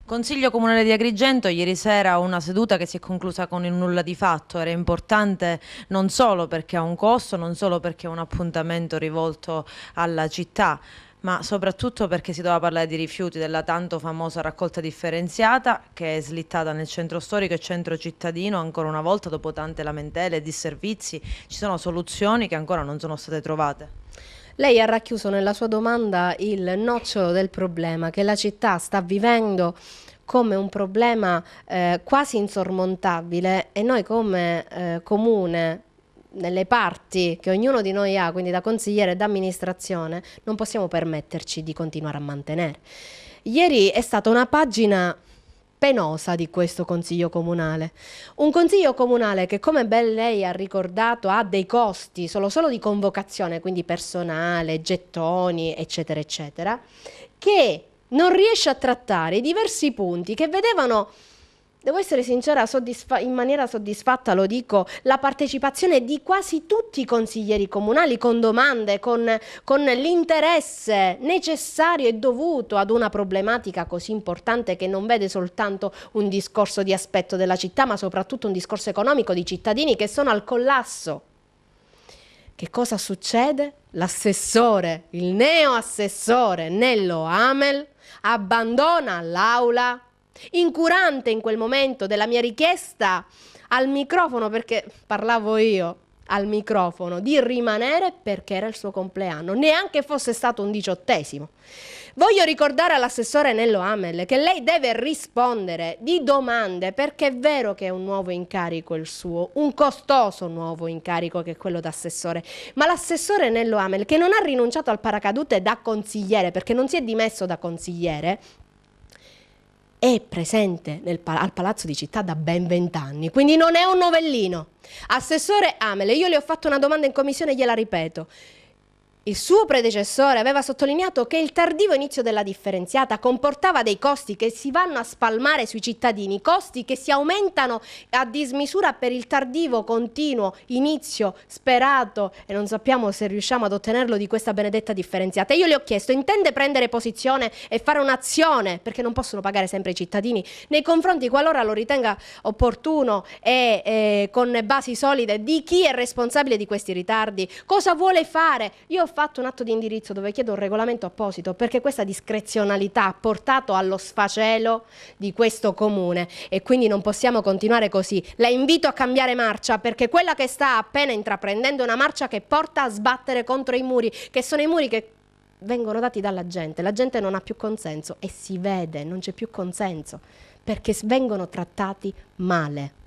Consiglio Comunale di Agrigento, ieri sera una seduta che si è conclusa con il nulla di fatto. Era importante non solo perché ha un costo, non solo perché è un appuntamento rivolto alla città, ma soprattutto perché si doveva parlare di rifiuti, della tanto famosa raccolta differenziata che è slittata nel centro storico e centro cittadino. Ancora una volta, dopo tante lamentele e disservizi, ci sono soluzioni che ancora non sono state trovate. Lei ha racchiuso nella sua domanda il nocciolo del problema che la città sta vivendo come un problema quasi insormontabile, e noi come comune, nelle parti che ognuno di noi ha, quindi da consigliere e da amministrazione, non possiamo permetterci di continuare a mantenere. Ieri è stata una pagina penosa di questo consiglio comunale. Un consiglio comunale che, come ben lei ha ricordato, ha dei costi solo di convocazione, quindi personale, gettoni, eccetera, eccetera, che non riesce a trattare i diversi punti che vedevano, devo essere sincera, in maniera soddisfatta lo dico, la partecipazione di quasi tutti i consiglieri comunali con domande, con l'interesse necessario e dovuto ad una problematica così importante che non vede soltanto un discorso di aspetto della città, ma soprattutto un discorso economico di cittadini che sono al collasso. Che cosa succede? L'assessore, il neo-assessore Nello Amel, abbandona l'aula, incurante in quel momento della mia richiesta al microfono, perché parlavo io al microfono, di rimanere perché era il suo compleanno, neanche fosse stato un 18°. Voglio ricordare all'assessore Nello Amel che lei deve rispondere di domande, perché è vero che è un nuovo incarico il suo, un costoso nuovo incarico che è quello d'assessore, ma l'assessore Nello Amel, che non ha rinunciato al paracadute da consigliere, perché non si è dimesso da consigliere, è presente al Palazzo di Città da ben 20 anni, quindi non è un novellino. Assessore Amel, io le ho fatto una domanda in commissione e gliela ripeto. Il suo predecessore aveva sottolineato che il tardivo inizio della differenziata comportava dei costi che si vanno a spalmare sui cittadini, costi che si aumentano a dismisura per il tardivo continuo inizio sperato, e non sappiamo se riusciamo ad ottenerlo, di questa benedetta differenziata. Io le ho chiesto: intende prendere posizione e fare un'azione, perché non possono pagare sempre i cittadini, nei confronti, qualora lo ritenga opportuno e con basi solide, di chi è responsabile di questi ritardi? Cosa vuole fare? Io ho fatto un atto di indirizzo dove chiedo un regolamento apposito, perché questa discrezionalità ha portato allo sfacelo di questo comune e quindi non possiamo continuare così. La invito a cambiare marcia, perché quella che sta appena intraprendendo è una marcia che porta a sbattere contro i muri, che sono i muri che vengono dati dalla gente. La gente non ha più consenso e si vede, non c'è più consenso, perché vengono trattati male.